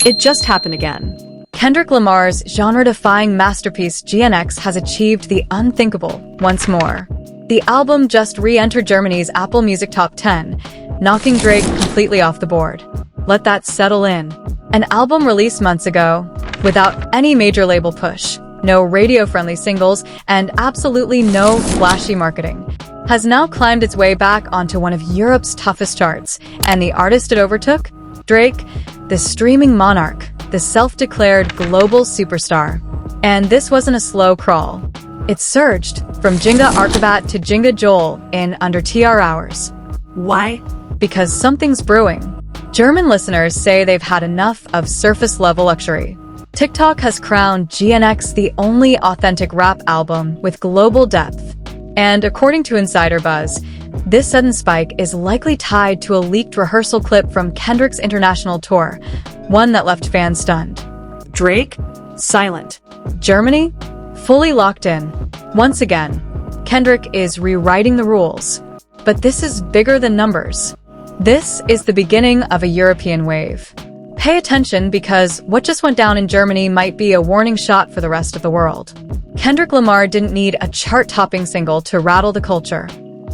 It just happened again. Kendrick Lamar's genre-defying masterpiece GNX has achieved the unthinkable once more. The album just re-entered Germany's Apple Music Top 10, knocking Drake completely off the board. Let that settle in. An album released months ago, without any major label push, no radio-friendly singles, and absolutely no flashy marketing, has now climbed its way back onto one of Europe's toughest charts. And the artist it overtook? Drake, the streaming monarch, the self-declared global superstar. And this wasn't a slow crawl. It surged from Jenga Archibat to Jenga Joel in under TR hours. Why? Because something's brewing. German listeners say they've had enough of surface-level luxury. TikTok has crowned GNX the only authentic rap album with global depth. And according to Insider Buzz, this sudden spike is likely tied to a leaked rehearsal clip from Kendrick's international tour, one that left fans stunned. Drake? Silent. Germany? Fully locked in. Once again, Kendrick is rewriting the rules. But this is bigger than numbers. This is the beginning of a European wave. Pay attention because what just went down in Germany might be a warning shot for the rest of the world. Kendrick Lamar didn't need a chart-topping single to rattle the culture.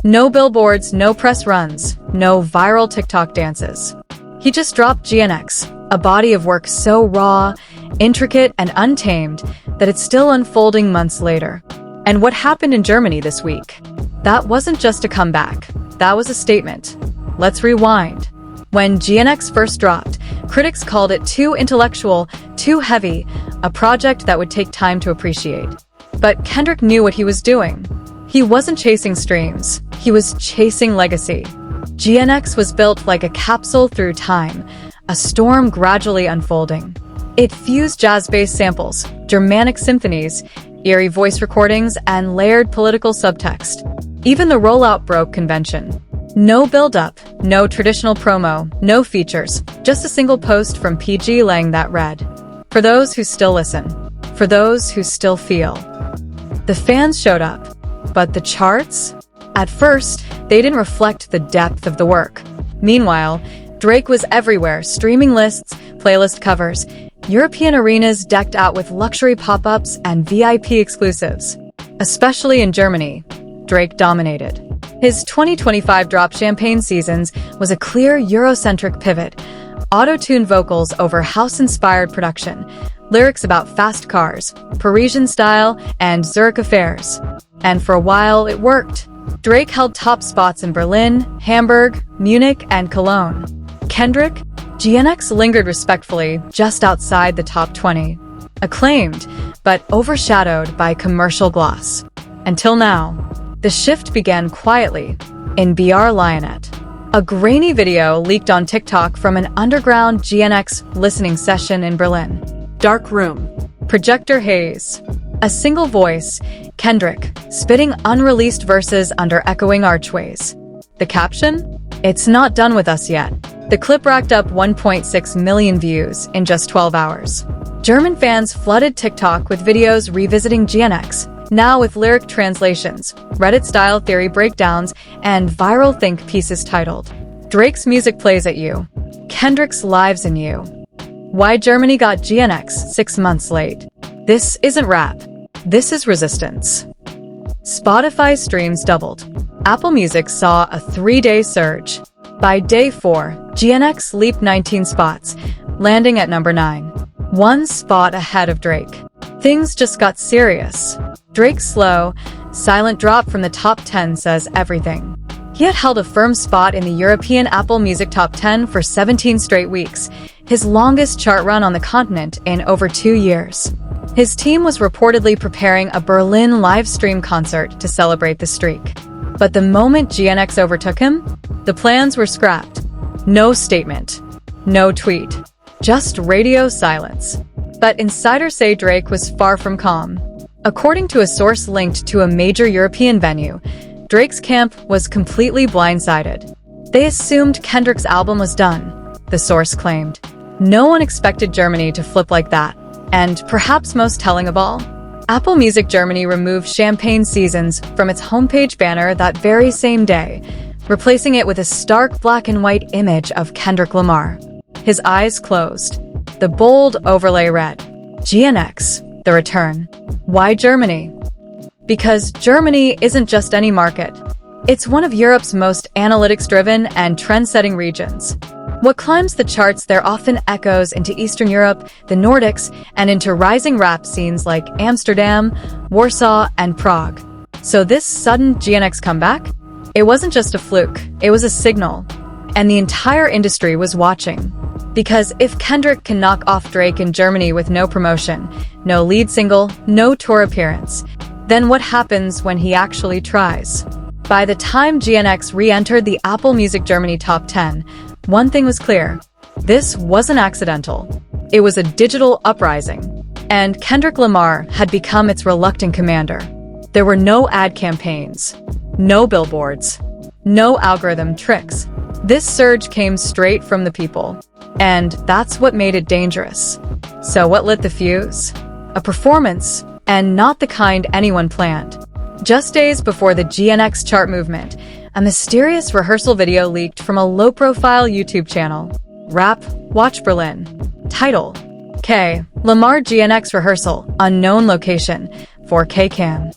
No billboards, no press runs, no viral TikTok dances. He just dropped GNX, a body of work so raw, intricate, and untamed that it's still unfolding months later. And what happened in Germany this week? That wasn't just a comeback. That was a statement. Let's rewind. When GNX first dropped, critics called it too intellectual, too heavy, a project that would take time to appreciate. But Kendrick knew what he was doing. He wasn't chasing streams. He was chasing legacy. GNX was built like a capsule through time, a storm gradually unfolding. It fused jazz-based samples, Germanic symphonies, eerie voice recordings, and layered political subtext. Even the rollout broke convention. No build-up, no traditional promo, no features, just a single post from PG laying that read. For those who still listen, for those who still feel. The fans showed up, but the charts? At first, they didn't reflect the depth of the work. Meanwhile, Drake was everywhere, streaming lists, playlist covers, European arenas decked out with luxury pop-ups and VIP exclusives. Especially in Germany, Drake dominated. His 2025 drop Champagne Seasons was a clear Eurocentric pivot, auto-tuned vocals over house-inspired production, lyrics about fast cars, Parisian style, and Zurich affairs. And for a while, it worked. Drake held top spots in Berlin, Hamburg, Munich, and Cologne. Kendrick? GNX lingered respectfully just outside the top 20. Acclaimed, but overshadowed by commercial gloss. Until now. The shift began quietly, in BR Lionette. A grainy video leaked on TikTok from an underground GNX listening session in Berlin. Dark room. Projector haze. A single voice, Kendrick, spitting unreleased verses under echoing archways. The caption? It's not done with us yet. The clip racked up 1.6 million views in just 12 hours. German fans flooded TikTok with videos revisiting GNX, now with lyric translations, Reddit-style theory breakdowns, and viral think pieces titled, Drake's music plays at you. Kendrick's lives in you. Why Germany got GNX 6 months late. This isn't rap. This is resistance. Spotify streams doubled. Apple Music saw a 3-day surge. By day 4, GNX leaped 19 spots, landing at number 9. 1 spot ahead of Drake. Things just got serious. Drake's slow, silent drop from the top 10 says everything. He had held a firm spot in the European Apple Music Top 10 for 17 straight weeks, his longest chart run on the continent in over 2 years. His team was reportedly preparing a Berlin live stream concert to celebrate the streak. But the moment GNX overtook him, the plans were scrapped. No statement. No tweet. Just radio silence. But insiders say Drake was far from calm. According to a source linked to a major European venue, Drake's camp was completely blindsided. They assumed Kendrick's album was done, the source claimed. No one expected Germany to flip like that. And perhaps most telling of all, Apple Music Germany removed Champagne Seasons from its homepage banner that very same day, replacing it with a stark black and white image of Kendrick Lamar. His eyes closed. The bold overlay read, GNX, the return. Why Germany? Because Germany isn't just any market. It's one of Europe's most analytics-driven and trend-setting regions. What climbs the charts there often echoes into Eastern Europe, the Nordics, and into rising rap scenes like Amsterdam, Warsaw, and Prague. So this sudden GNX comeback? It wasn't just a fluke, it was a signal. And the entire industry was watching. Because if Kendrick can knock off Drake in Germany with no promotion, no lead single, no tour appearance, then what happens when he actually tries? By the time GNX re-entered the Apple Music Germany Top 10, one thing was clear. This wasn't accidental. It was a digital uprising. And Kendrick Lamar had become its reluctant commander. There were no ad campaigns, no billboards, no algorithm tricks. This surge came straight from the people. And that's what made it dangerous. So what lit the fuse? A performance, and not the kind anyone planned. Just days before the GNX chart movement, a mysterious rehearsal video leaked from a low-profile YouTube channel. Rap, Watch Berlin. Title: K. Lamar GNX rehearsal, unknown location, 4K cam.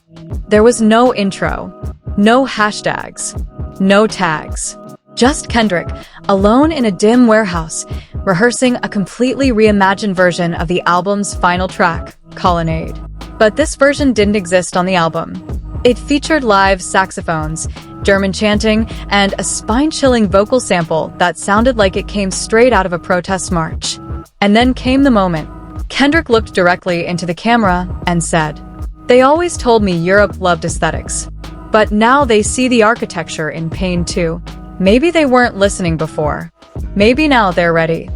There was no intro, no hashtags, no tags. Just Kendrick, alone in a dim warehouse, rehearsing a completely reimagined version of the album's final track, Colonnade. But this version didn't exist on the album. It featured live saxophones, German chanting, and a spine-chilling vocal sample that sounded like it came straight out of a protest march. And then came the moment. Kendrick looked directly into the camera and said, "They always told me Europe loved aesthetics. But now they see the architecture in pain too. Maybe they weren't listening before. Maybe now they're ready."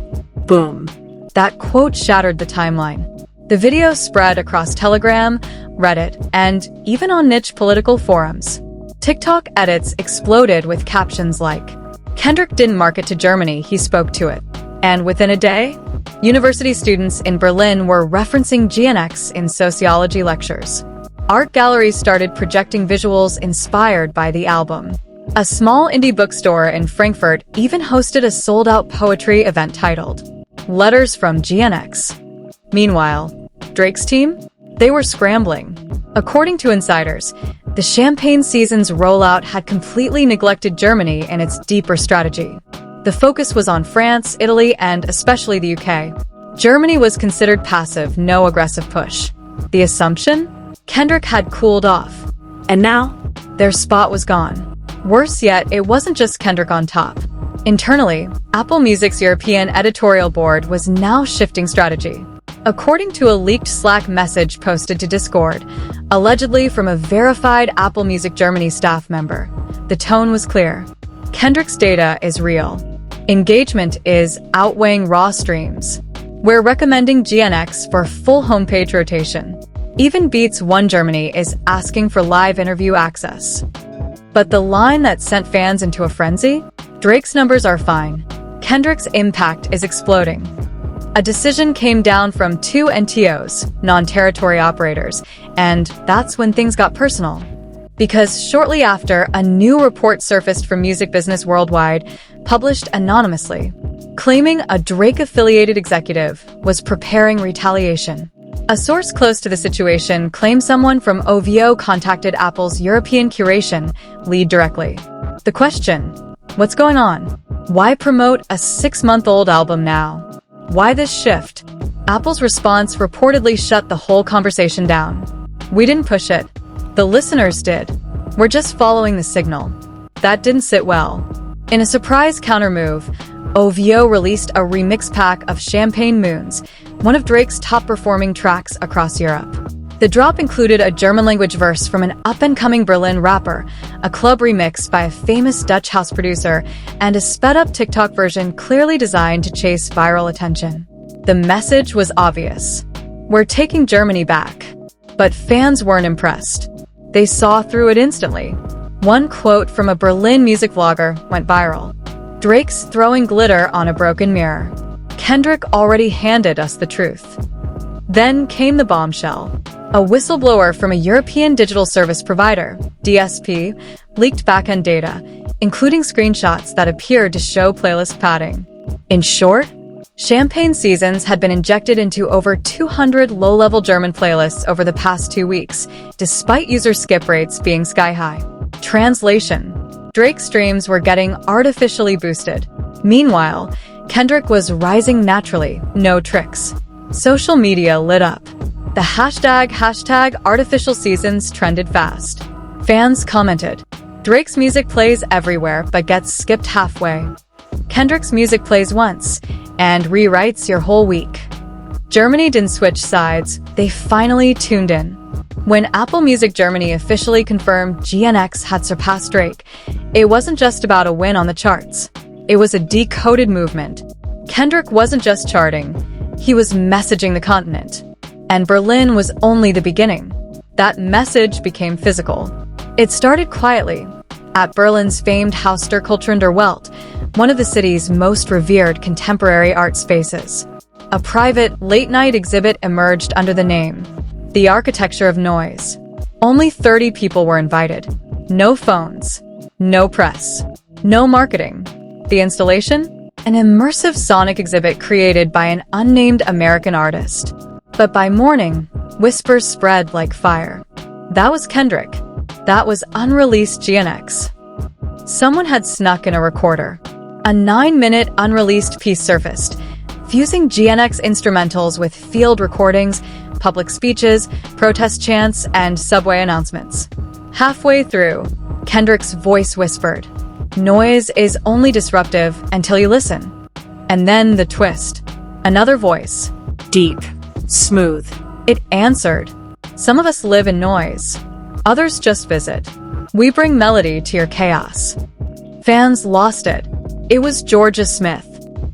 Boom. That quote shattered the timeline. The video spread across Telegram, Reddit, and even on niche political forums. TikTok edits exploded with captions like, "Kendrick didn't market to Germany, he spoke to it." And within a day, university students in Berlin were referencing GNX in sociology lectures. Art galleries started projecting visuals inspired by the album. A small indie bookstore in Frankfurt even hosted a sold-out poetry event titled, Letters from GNX. Meanwhile, Drake's team? They were scrambling. According to insiders, the Champagne season's rollout had completely neglected Germany in its deeper strategy. The focus was on France, Italy, and especially the UK. Germany was considered passive, no aggressive push. The assumption? Kendrick had cooled off. And now? Their spot was gone. Worse yet, it wasn't just Kendrick on top. Internally, Apple Music's European editorial board was now shifting strategy. According to a leaked Slack message posted to Discord, allegedly from a verified Apple Music Germany staff member, the tone was clear. Kendrick's data is real. Engagement is outweighing raw streams. We're recommending GNX for full homepage rotation. Even Beats One Germany is asking for live interview access. But the line that sent fans into a frenzy? Drake's numbers are fine. Kendrick's impact is exploding. A decision came down from two NTOs, non-territory operators, and that's when things got personal. Because shortly after, a new report surfaced from Music Business Worldwide, published anonymously, claiming a Drake-affiliated executive was preparing retaliation. A source close to the situation claimed someone from OVO contacted Apple's European curation lead directly. The question: what's going on? Why promote a 6-month-old album now? Why this shift? Apple's response reportedly shut the whole conversation down. "We didn't push it. The listeners did. We're just following the signal." That didn't sit well. In a surprise countermove, OVO released a remix pack of Champagne Moons, one of Drake's top-performing tracks across Europe. The drop included a German-language verse from an up-and-coming Berlin rapper, a club remix by a famous Dutch house producer, and a sped-up TikTok version clearly designed to chase viral attention. The message was obvious. We're taking Germany back. But fans weren't impressed. They saw through it instantly. One quote from a Berlin music vlogger went viral. "Drake's throwing glitter on a broken mirror. Kendrick already handed us the truth." Then came the bombshell. A whistleblower from a European digital service provider, DSP, leaked backend data, including screenshots that appeared to show playlist padding. In short, Champagne seasons had been injected into over 200 low-level German playlists over the past 2 weeks, despite user skip rates being sky-high. Translation: Drake's streams were getting artificially boosted. Meanwhile, Kendrick was rising naturally, no tricks. Social media lit up. The hashtag artificial seasons trended fast. Fans commented, "Drake's music plays everywhere but gets skipped halfway. Kendrick's music plays once and rewrites your whole week." Germany didn't switch sides, they finally tuned in. When Apple Music Germany officially confirmed GNX had surpassed Drake, it wasn't just about a win on the charts. It was a decoded movement. Kendrick wasn't just charting, he was messaging the continent. And Berlin was only the beginning. That message became physical. It started quietly, at Berlin's famed Haus der Kulturen der Welt, one of the city's most revered contemporary art spaces. A private, late-night exhibit emerged under the name, The Architecture of Noise. Only 30 people were invited. No phones, no press, no marketing. The installation? An immersive sonic exhibit created by an unnamed American artist. But by morning, whispers spread like fire. That was Kendrick. That was unreleased GNX. Someone had snuck in a recorder. A 9-minute unreleased piece surfaced, fusing GNX instrumentals with field recordings, public speeches, protest chants, and subway announcements. Halfway through, Kendrick's voice whispered, "Noise is only disruptive until you listen." And then the twist. Another voice. Deep. Smooth. It answered, "Some of us live in noise. Others just visit. We bring melody to your chaos." Fans lost it. It was Georgia Smith.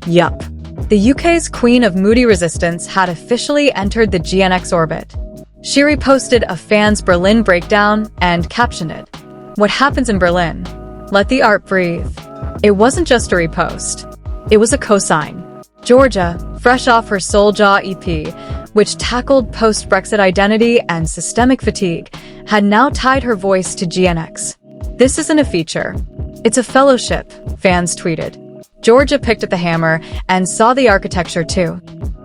Yup. The UK's queen of moody resistance had officially entered the GNX orbit. She reposted a fan's Berlin breakdown and captioned it, "What happens in Berlin? Let the art breathe." It wasn't just a repost. It was a cosign. Georgia, fresh off her Soulja EP, which tackled post-Brexit identity and systemic fatigue, had now tied her voice to GNX. "This isn't a feature. It's a fellowship," fans tweeted. Georgia picked up the hammer and saw the architecture too.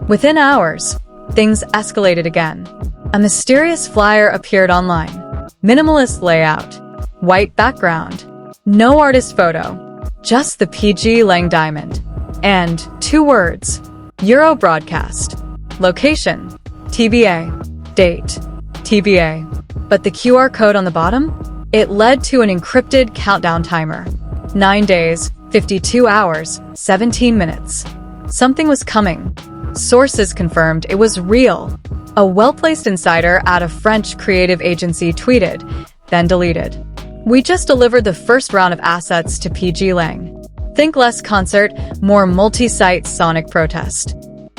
Within hours, things escalated again. A mysterious flyer appeared online. Minimalist layout, white background, no artist photo, just the PG Lang diamond. And 2 words, Euro broadcast. Location, TBA. Date, TBA. But the QR code on the bottom? It led to an encrypted countdown timer. 9 days, 52 hours, 17 minutes. Something was coming. Sources confirmed it was real. A well-placed insider at a French creative agency tweeted, then deleted. "We just delivered the first round of assets to PG Lang. Think less concert, more multi-site sonic protest."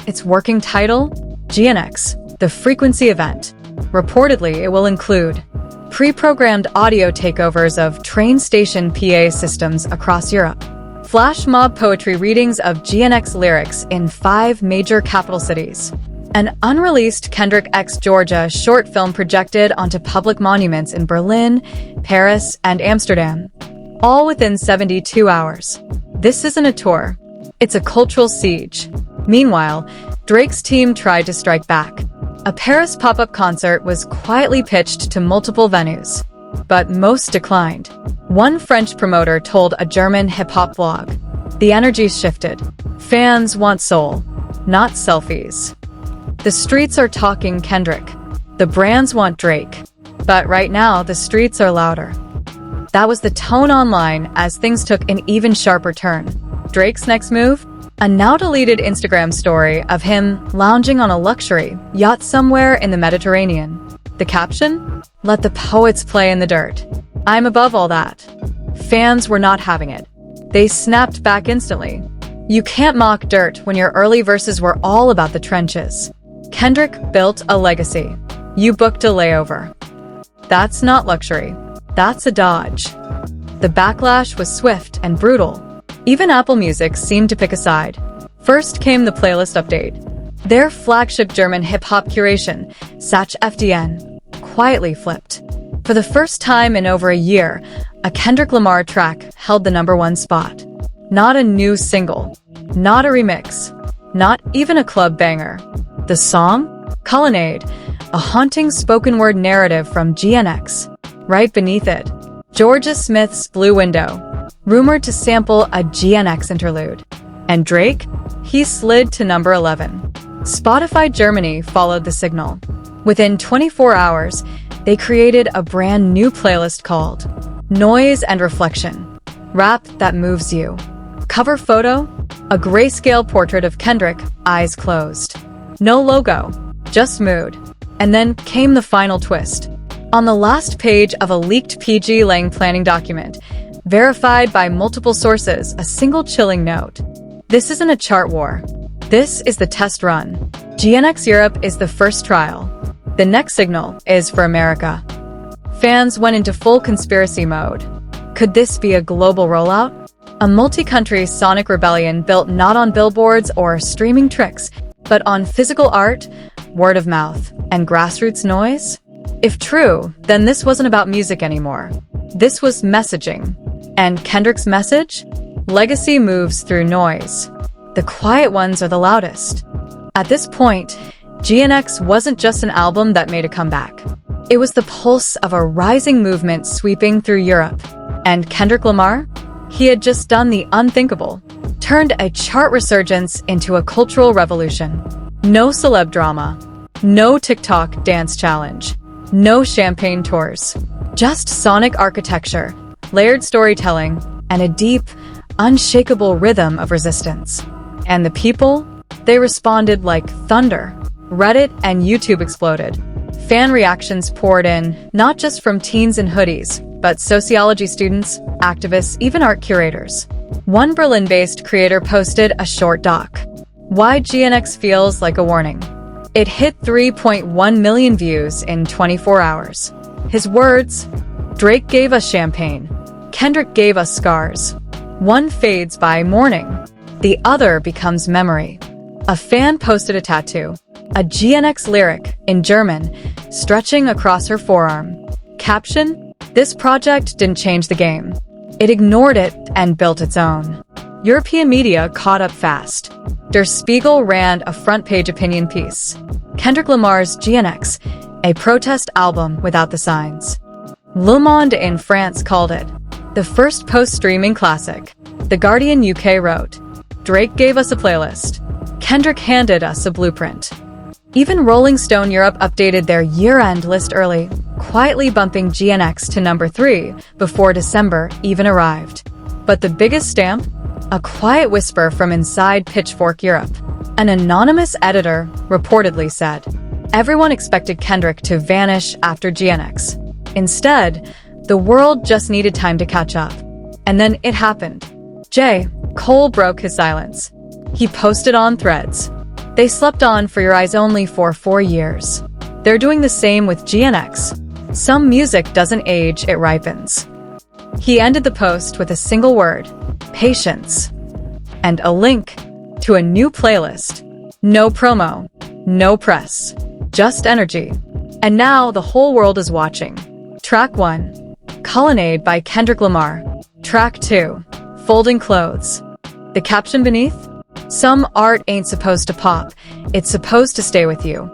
Its working title? GNX, the frequency event. Reportedly, it will include pre-programmed audio takeovers of train station PA systems across Europe, flash mob poetry readings of GNX lyrics in 5 major capital cities, an unreleased Kendrick x Georgia short film projected onto public monuments in Berlin, Paris, and Amsterdam, all within 72 hours. This isn't a tour. It's a cultural siege. Meanwhile, Drake's team tried to strike back. A Paris pop-up concert was quietly pitched to multiple venues, but most declined. One French promoter told a German hip-hop blog, "The energy's shifted. Fans want soul, not selfies." The streets are talking Kendrick. The brands want Drake. But right now, the streets are louder. That was the tone online as things took an even sharper turn. Drake's next move? A now-deleted Instagram story of him lounging on a luxury yacht somewhere in the Mediterranean. The caption? "Let the poets play in the dirt. I'm above all that." Fans were not having it. They snapped back instantly. You can't mock dirt when your early verses were all about the trenches. Kendrick built a legacy. You booked a layover. That's not luxury. That's a dodge. The backlash was swift and brutal. Even Apple Music seemed to pick a side. First came the playlist update. Their flagship German hip-hop curation, Sach FDN, quietly flipped. For the first time in over a year, a Kendrick Lamar track held the #1 spot. Not a new single. Not a remix. Not even a club banger. The song? Colonnade, a haunting spoken-word narrative from GNX. Right beneath it, Georgia Smith's Blue Window, rumored to sample a GNX interlude. And Drake? He slid to number 11. Spotify Germany followed the signal. Within 24 hours, they created a brand new playlist called Noise and Reflection. Rap that moves you. Cover photo? A grayscale portrait of Kendrick, eyes closed. No logo, just mood. And then came the final twist. On the last page of a leaked PG Lang planning document, verified by multiple sources, a single chilling note. This isn't a chart war. This is the test run. GNX Europe is the first trial. The next signal is for America. Fans went into full conspiracy mode. Could this be a global rollout? A multi-country sonic rebellion built not on billboards or streaming tricks, but on physical art, word of mouth, and grassroots noise? If true, then this wasn't about music anymore. This was messaging. And Kendrick's message? Legacy moves through noise. The quiet ones are the loudest. At this point, GNX wasn't just an album that made a comeback. It was the pulse of a rising movement sweeping through Europe. And Kendrick Lamar? He had just done the unthinkable, turned a chart resurgence into a cultural revolution. No celeb drama, no TikTok dance challenge, no champagne tours, just sonic architecture, layered storytelling, and a deep, unshakable rhythm of resistance. And the people? They responded like thunder. Reddit and YouTube exploded. Fan reactions poured in, not just from teens in hoodies, but sociology students, activists, even art curators. One Berlin-based creator posted a short doc. Why GNX feels like a warning. It hit 3.1 million views in 24 hours. His words, Drake gave us champagne. Kendrick gave us scars. One fades by morning. The other becomes memory. A fan posted a tattoo, a GNX lyric in German, stretching across her forearm. Caption, this project didn't change the game. It ignored it and built its own. European media caught up fast. Der Spiegel ran a front-page opinion piece. Kendrick Lamar's GNX, a protest album without the signs. Le Monde in France called it the first post-streaming classic. The Guardian UK wrote, Drake gave us a playlist. Kendrick handed us a blueprint. Even Rolling Stone Europe updated their year-end list early, quietly bumping GNX to number 3 before December even arrived. But the biggest stamp? A quiet whisper from inside Pitchfork Europe. An anonymous editor reportedly said, everyone expected Kendrick to vanish after GNX. Instead, the world just needed time to catch up. And then it happened. J. Cole broke his silence. He posted on Threads. They slept on For Your Eyes Only for 4 years. They're doing the same with GNX. Some music doesn't age, it ripens. He ended the post with a single word, patience, and a link to a new playlist. No promo, no press, just energy. And now the whole world is watching. Track 1, Colonnade by Kendrick Lamar. Track 2, Folding Clothes. The caption beneath? Some art ain't supposed to pop, it's supposed to stay with you.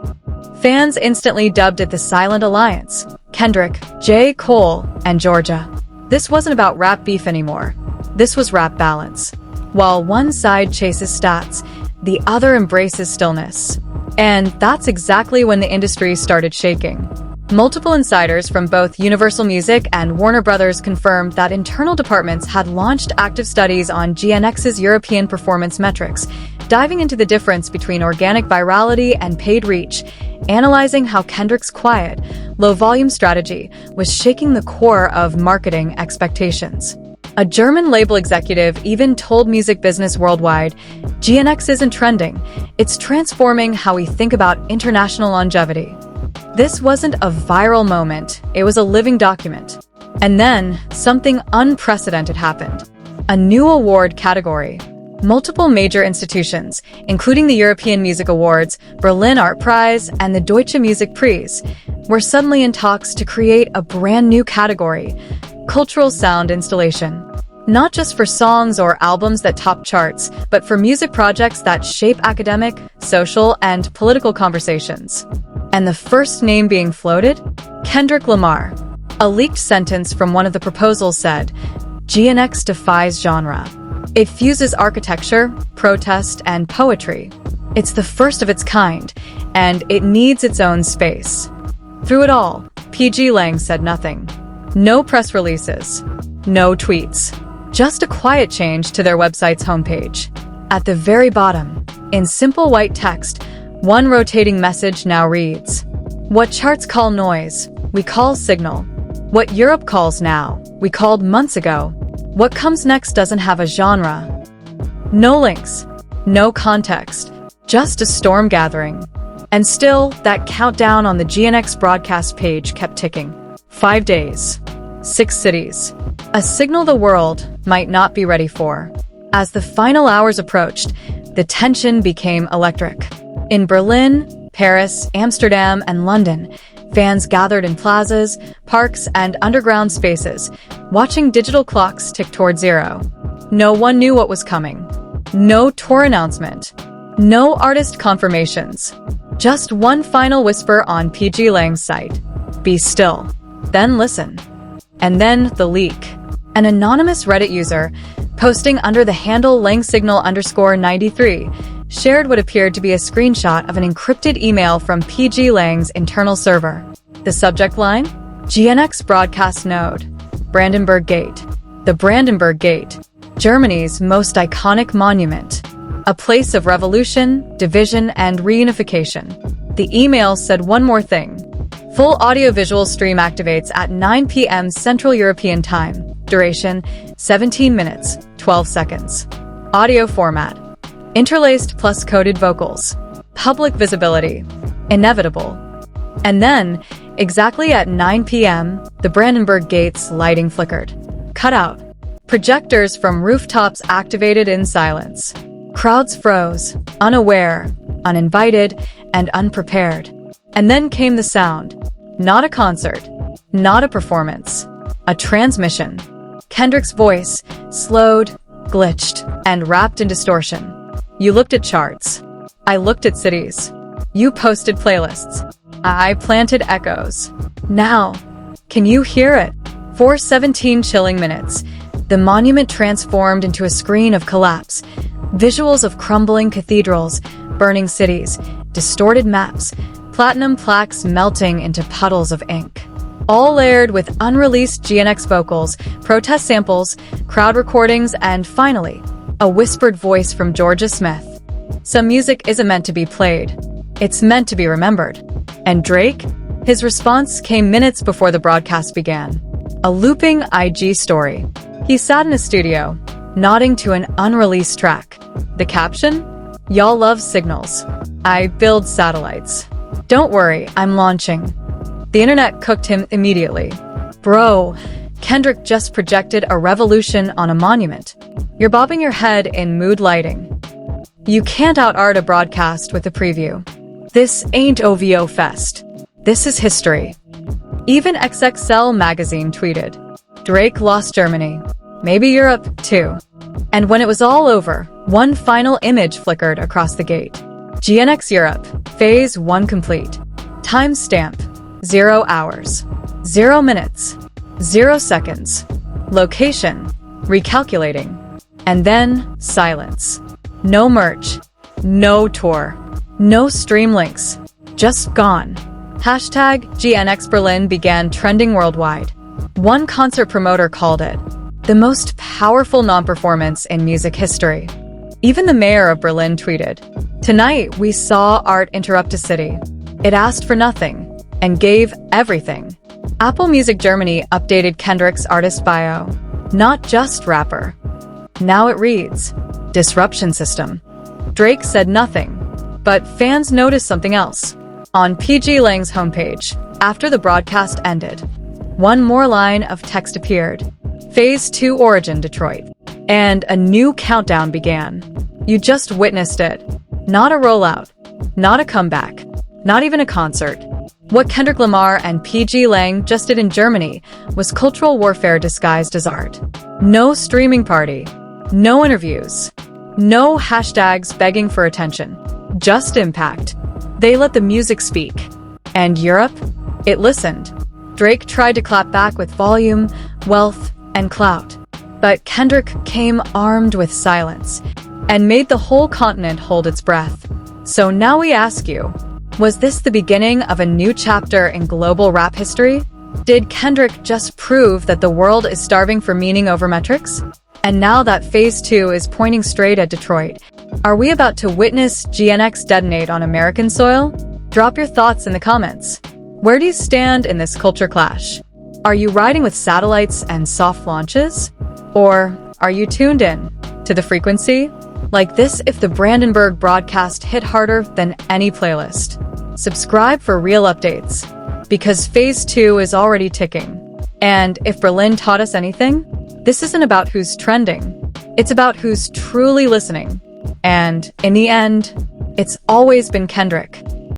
Fans instantly dubbed it the Silent Alliance. Kendrick, J. Cole, and Georgia. This wasn't about rap beef anymore. This was rap balance. While one side chases stats, the other embraces stillness. And that's exactly when the industry started shaking. Multiple insiders from both Universal Music and Warner Brothers confirmed that internal departments had launched active studies on GNX's European performance metrics, diving into the difference between organic virality and paid reach, analyzing how Kendrick's quiet, low-volume strategy was shaking the core of marketing expectations. A German label executive even told Music Business Worldwide, GNX isn't trending, it's transforming how we think about international longevity. This wasn't a viral moment, it was a living document. And then, something unprecedented happened. A new award category. Multiple major institutions, including the European Music Awards, Berlin Art Prize, and the Deutsche Musik Preis, were suddenly in talks to create a brand new category, Cultural Sound Installation. Not just for songs or albums that top charts, but for music projects that shape academic, social, and political conversations. And the first name being floated? Kendrick Lamar. A leaked sentence from one of the proposals said, "GNX defies genre. It fuses architecture, protest, and poetry. It's the first of its kind, and it needs its own space." Through it all, PG Lang said nothing. No press releases. No tweets. Just a quiet change to their website's homepage. At the very bottom, in simple white text, one rotating message now reads, "What charts call noise, we call signal. What Europe calls now, we called months ago. What comes next doesn't have a genre." No links, no context, just a storm gathering. And still, that countdown on the GNX broadcast page kept ticking. 5 days. 6 cities. A signal the world might not be ready for. As the final hours approached, the tension became electric. In Berlin, Paris, Amsterdam, and London, fans gathered in plazas, parks, and underground spaces, watching digital clocks tick toward zero. No one knew what was coming. No tour announcement. No artist confirmations. Just one final whisper on PG Lang's site. "Be still. Then listen." And then the leak. An anonymous Reddit user, posting under the handle langsignal_93, shared what appeared to be a screenshot of an encrypted email from PG Lang's internal server. The subject line? GNX broadcast node. Brandenburg Gate. The Brandenburg Gate, Germany's most iconic monument. A place of revolution, division, and reunification. The email said one more thing. Full audiovisual stream activates at 9 p.m. Central European Time. Duration, 17 minutes, 12 seconds. Audio format. Interlaced plus coded vocals. Public visibility. Inevitable. And then, exactly at 9 p.m., the Brandenburg Gate's lighting flickered. Cut out. Projectors from rooftops activated in silence. Crowds froze, unaware, uninvited, and unprepared. And then came the sound. Not a concert, not a performance, a transmission. Kendrick's voice, slowed, glitched, and wrapped in distortion. You looked at charts. I looked at cities. You posted playlists. I planted echoes. Now, can you hear it? For 17 chilling minutes, the monument transformed into a screen of collapse. Visuals of crumbling cathedrals, burning cities, distorted maps, platinum plaques melting into puddles of ink. All layered with unreleased GNX vocals, protest samples, crowd recordings, and finally, a whispered voice from Georgia Smith. Some music isn't meant to be played. It's meant to be remembered. And Drake? His response came minutes before the broadcast began. A looping IG story. He sat in a studio, nodding to an unreleased track. The caption? "Y'all love signals. I build satellites. Don't worry, I'm launching." The internet cooked him immediately. Bro, Kendrick just projected a revolution on a monument. You're bobbing your head in mood lighting. You can't out-art a broadcast with a preview. This ain't OVO Fest. This is history. Even XXL magazine tweeted, "Drake lost Germany. Maybe Europe, too." And when it was all over, one final image flickered across the gate. GNX Europe, Phase 1 complete. Timestamp, 0 hours, 0 minutes, 0 seconds. Location, recalculating. And then, silence. No merch, no tour, no stream links, just gone. Hashtag GNX Berlin began trending worldwide. One concert promoter called it the most powerful non-performance in music history. Even the mayor of Berlin tweeted, "Tonight we saw art interrupt a city. It asked for nothing and gave everything." Apple Music Germany updated Kendrick's artist bio. Not just rapper. Now it reads, "Disruption System." Drake said nothing, but fans noticed something else. On PG Lang's homepage, after the broadcast ended, one more line of text appeared. Phase 2 Origin Detroit. And a new countdown began. You just witnessed it. Not a rollout. Not a comeback. Not even a concert. What Kendrick Lamar and PG Lang just did in Germany was cultural warfare disguised as art. No streaming party, no interviews, no hashtags begging for attention, just impact. They let the music speak. And Europe? It listened. Drake tried to clap back with volume, wealth, and clout. But Kendrick came armed with silence and made the whole continent hold its breath. So now we ask you, was this the beginning of a new chapter in global rap history? Did Kendrick just prove that the world is starving for meaning over metrics? And now that Phase 2 is pointing straight at Detroit, are we about to witness GNX detonate on American soil? Drop your thoughts in the comments. Where do you stand in this culture clash? Are you riding with satellites and soft launches? Or are you tuned in to the frequency? Like this if the Brandenburg broadcast hit harder than any playlist. Subscribe for real updates, because Phase 2 is already ticking. And if Berlin taught us anything, this isn't about who's trending. It's about who's truly listening. And in the end, it's always been Kendrick.